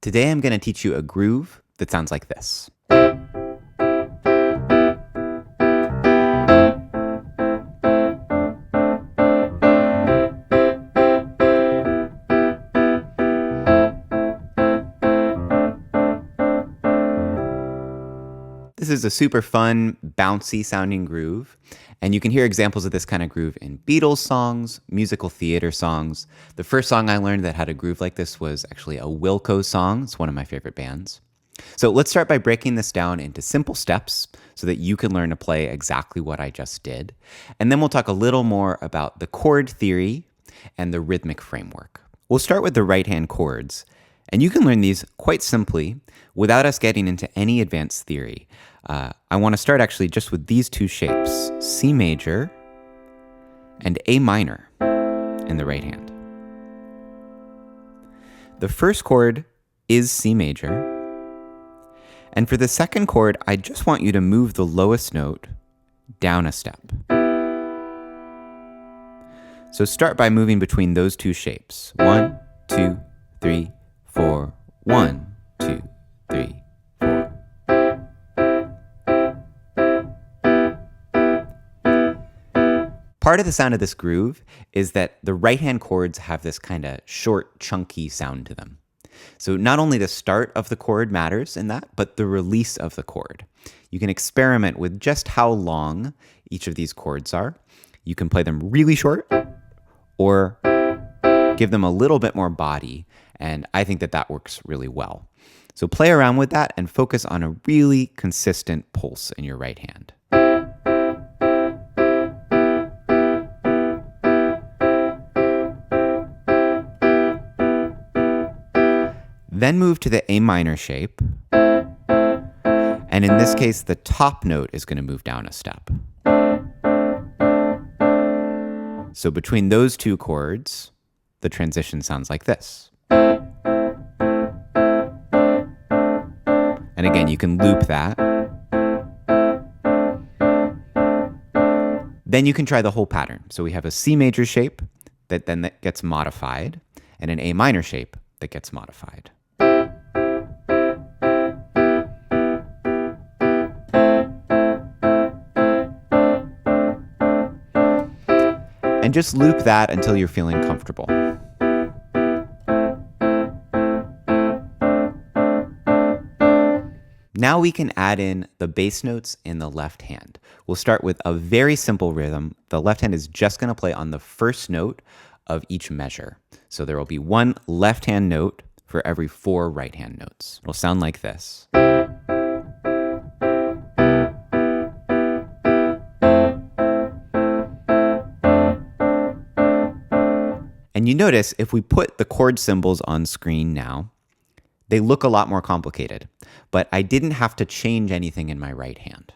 Today I'm going to teach you a groove that sounds like this. This is a super fun, bouncy sounding groove, and you can hear examples of this kind of groove in Beatles songs, musical theater songs. The first song I learned that had a groove like this was actually a Wilco song. It's one of my favorite bands. So let's start by breaking this down into simple steps so that you can learn to play exactly what I just did. And then we'll talk a little more about the chord theory and the rhythmic framework. We'll start with the right-hand chords, and you can learn these quite simply without us getting into any advanced theory. I want to start actually just with these two shapes, C major and A minor in the right hand. The first chord is C major, and for the second chord, I just want you to move the lowest note down a step. So start by moving between those two shapes. 1, 2, 3, 4, 1, 2, 3, 4. Part of the sound of this groove is that the right-hand chords have this kind of short, chunky sound to them. So not only the start of the chord matters in that, but the release of the chord. You can experiment with just how long each of these chords are. You can play them really short or give them a little bit more body, and I think that that works really well. So play around with that and focus on a really consistent pulse in your right hand. Then move to the A minor shape, and in this case, the top note is going to move down a step. So between those two chords, the transition sounds like this. And again, you can loop that. Then you can try the whole pattern. So we have a C major shape that gets modified, and an A minor shape that gets modified. And just loop that until you're feeling comfortable. Now we can add in the bass notes in the left hand. We'll start with a very simple rhythm. The left hand is just going to play on the first note of each measure. So there will be one left hand note for every 4 right hand notes. It'll sound like this. And you notice if we put the chord symbols on screen now, they look a lot more complicated, but I didn't have to change anything in my right hand.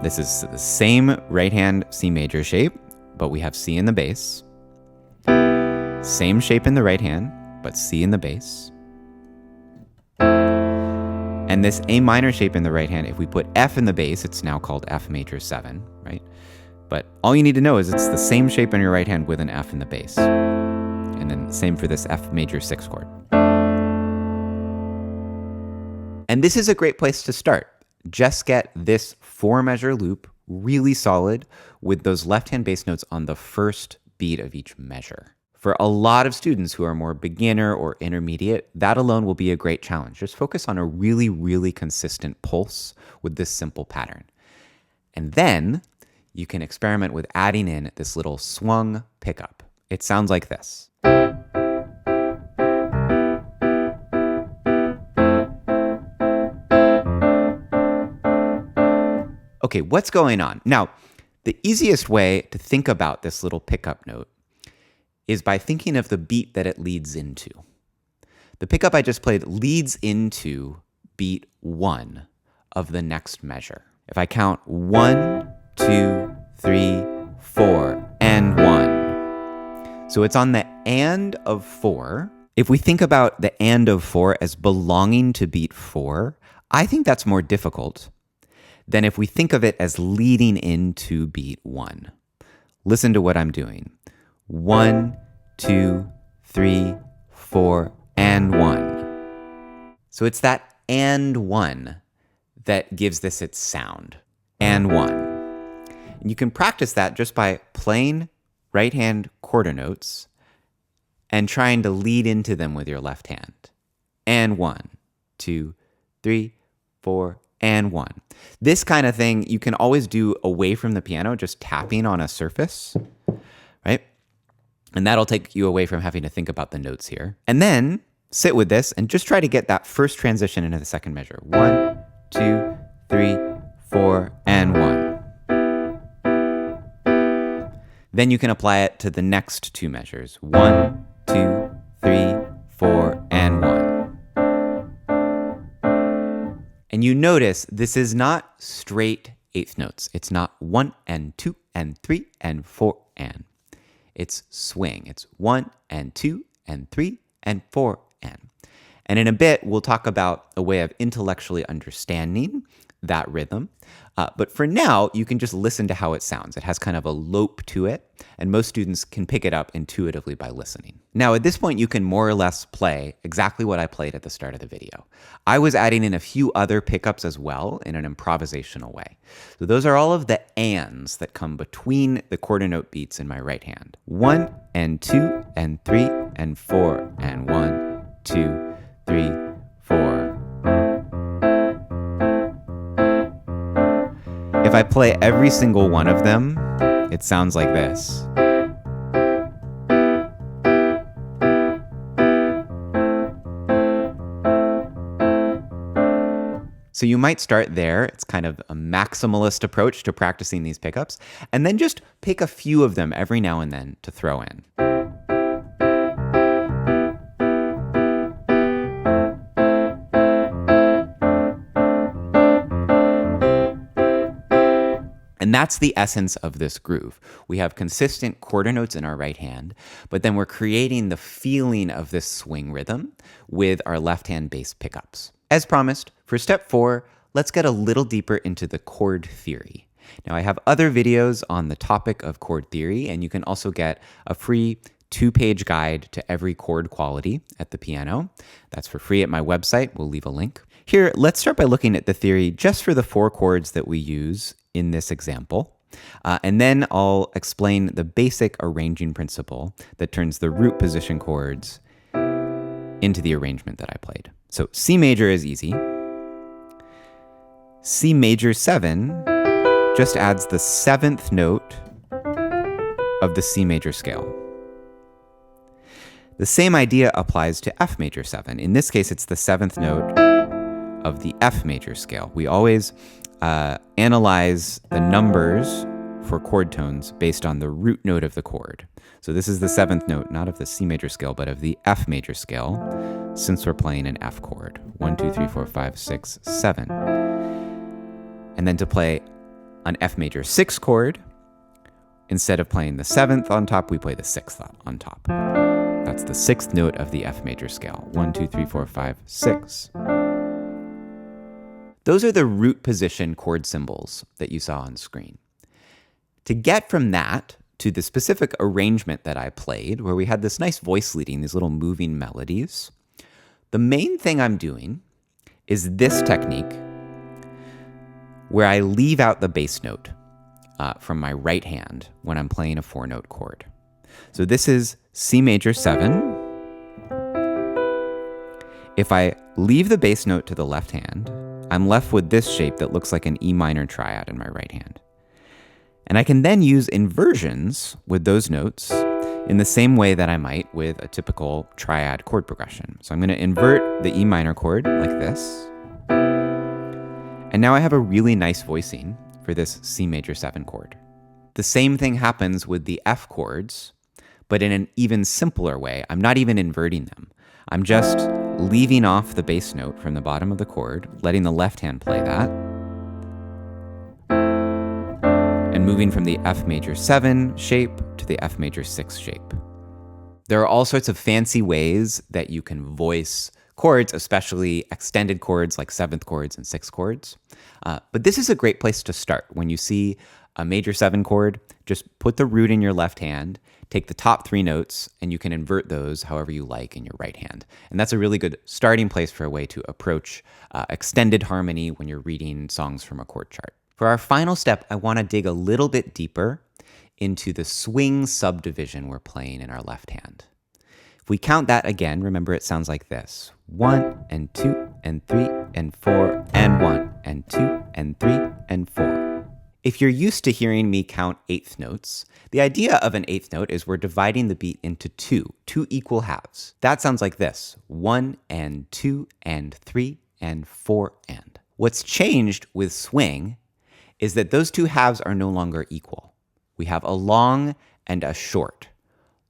This is the same right hand C major shape, but we have C in the bass. Same shape in the right hand, but C in the bass. And this A minor shape in the right hand, if we put F in the bass, it's now called F major 7, right? But all you need to know is it's the same shape in your right hand with an F in the bass. And then same for this F major 6 chord. And this is a great place to start. Just get this 4-measure loop really solid with those left-hand bass notes on the first beat of each measure. For a lot of students who are more beginner or intermediate, that alone will be a great challenge. Just focus on a really, really consistent pulse with this simple pattern. And then you can experiment with adding in this little swung pickup. It sounds like this. Okay, what's going on? Now, the easiest way to think about this little pickup note is by thinking of the beat that it leads into. The pickup I just played leads into beat 1 of the next measure. If I count 1, 2, 3, 4, and 1. So it's on the and of 4. If we think about the and of 4 as belonging to beat 4, I think that's more difficult than if we think of it as leading into beat 1. Listen to what I'm doing. 1, 2, 3, 4, and 1. So it's that and one that gives this its sound. And one. And you can practice that just by playing right hand quarter notes and trying to lead into them with your left hand. And 1, 2, 3, 4, and 1. This kind of thing you can always do away from the piano, just tapping on a surface, right? And that'll take you away from having to think about the notes here. And then sit with this and just try to get that first transition into the second measure. 1, 2, 3, 4, and 1. Then you can apply it to the next two measures. 1, 2, 3, 4, and 1. And you notice this is not straight eighth notes. It's not 1 and 2 and 3 and 4 and. It's swing. It's 1 and 2 and 3 and 4 and. And in a bit, we'll talk about a way of intellectually understanding that rhythm. But for now, you can just listen to how it sounds. It has kind of a lope to it, and most students can pick it up intuitively by listening. Now, at this point, you can more or less play exactly what I played at the start of the video. I was adding in a few other pickups as well in an improvisational way. So those are all of the ands that come between the quarter note beats in my right hand. 1 and 2 and 3 and 4 and 1, 2, 3, 4. If I play every single one of them, it sounds like this. So you might start there. It's kind of a maximalist approach to practicing these pickups, and then just pick a few of them every now and then to throw in. And that's the essence of this groove. We have consistent quarter notes in our right hand, but then we're creating the feeling of this swing rhythm with our left hand bass pickups. As promised, for step 4, let's get a little deeper into the chord theory. Now, I have other videos on the topic of chord theory, and you can also get a free 2-page guide to every chord quality at the piano. That's for free at my website. We'll leave a link. Here, let's start by looking at the theory just for the 4 chords that we use in this example. And then I'll explain the basic arranging principle that turns the root position chords into the arrangement that I played. So C major is easy. C major 7 just adds the 7th note of the C major scale. The same idea applies to F major 7. In this case, it's the 7th note of the F major scale. We always analyze the numbers for chord tones based on the root note of the chord. So this is the 7th note, not of the C major scale, but of the F major scale, since we're playing an F chord. 1, 2, 3, 4, 5, 6, 7. And then to play an F major 6 chord, instead of playing the 7th on top, we play the 6th on top. That's the 6th note of the F major scale. 1, 2, 3, 4, 5, 6. Those are the root position chord symbols that you saw on screen. To get from that to the specific arrangement that I played, where we had this nice voice leading, these little moving melodies, the main thing I'm doing is this technique where I leave out the bass note from my right hand when I'm playing a 4-note chord. So this is C major 7. If I leave the bass note to the left hand, I'm left with this shape that looks like an E minor triad in my right hand. And I can then use inversions with those notes in the same way that I might with a typical triad chord progression. So I'm going to invert the E minor chord like this. And now I have a really nice voicing for this C major 7 chord. The same thing happens with the F chords, but in an even simpler way. I'm not even inverting them. I'm just leaving off the bass note from the bottom of the chord, letting the left hand play that, and moving from the F major 7 shape to the F major 6 shape. There are all sorts of fancy ways that you can voice chords, especially extended chords like 7th chords and 6th chords. But this is a great place to start when you see a major 7 chord, just put the root in your left hand, take the top 3 notes, and you can invert those however you like in your right hand. And that's a really good starting place for a way to approach extended harmony when you're reading songs from a chord chart. For our final step, I want to dig a little bit deeper into the swing subdivision we're playing in our left hand. If we count that again, remember it sounds like this. 1 and 2 and 3 and 4 and 1 and 2 and 3 and 4. If you're used to hearing me count eighth notes, the idea of an eighth note is we're dividing the beat into two equal halves. That sounds like this: 1 and 2 and 3 and 4 and. What's changed with swing is that those 2 halves are no longer equal. We have a long and a short.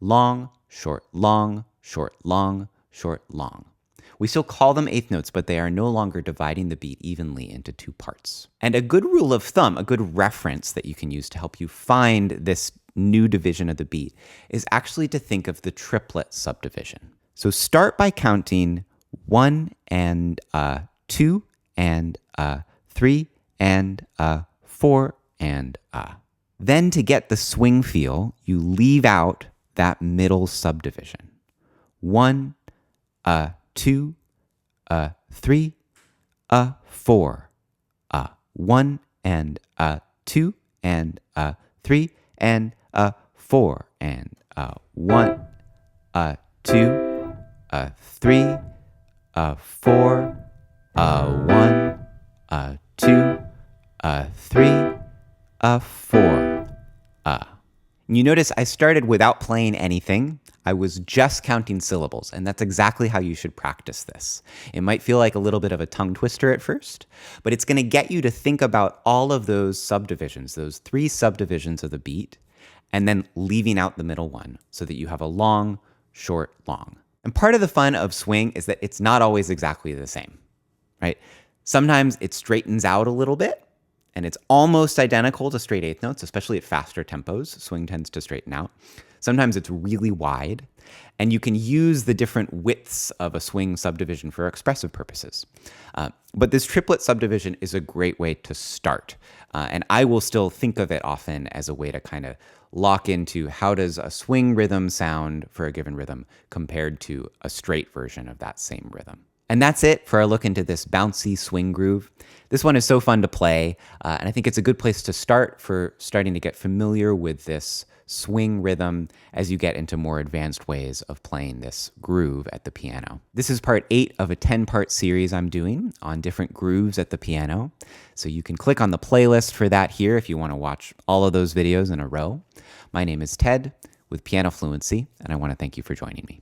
Long, short, long, short, long, short, long. We still call them eighth notes, but they are no longer dividing the beat evenly into 2 parts. And a good rule of thumb, a good reference that you can use to help you find this new division of the beat is actually to think of the triplet subdivision. So start by counting 1 and 2 and 3 and 4 and Then to get the swing feel, you leave out that middle subdivision. 1, 2, 3, 4. 1 and 2 and 3 and 4 and 1, 2, 3, 4. 1, 2, 3, 4. You notice I started without playing anything. I was just counting syllables, and that's exactly how you should practice this. It might feel like a little bit of a tongue twister at first, but it's going to get you to think about all of those subdivisions, those 3 subdivisions of the beat, and then leaving out the middle one so that you have a long, short, long. And part of the fun of swing is that it's not always exactly the same, right? Sometimes it straightens out a little bit, and it's almost identical to straight eighth notes, especially at faster tempos. Swing tends to straighten out. Sometimes it's really wide, and you can use the different widths of a swing subdivision for expressive purposes. But this triplet subdivision is a great way to start, and I will still think of it often as a way to kind of lock into how does a swing rhythm sound for a given rhythm compared to a straight version of that same rhythm. And that's it for our look into this bouncy swing groove. This one is so fun to play, and I think it's a good place to start for starting to get familiar with this swing rhythm as you get into more advanced ways of playing this groove at the piano. This is part 8 of a 10-part series I'm doing on different grooves at the piano. So you can click on the playlist for that here if you want to watch all of those videos in a row. My name is Ted with Piano Fluency, and I want to thank you for joining me.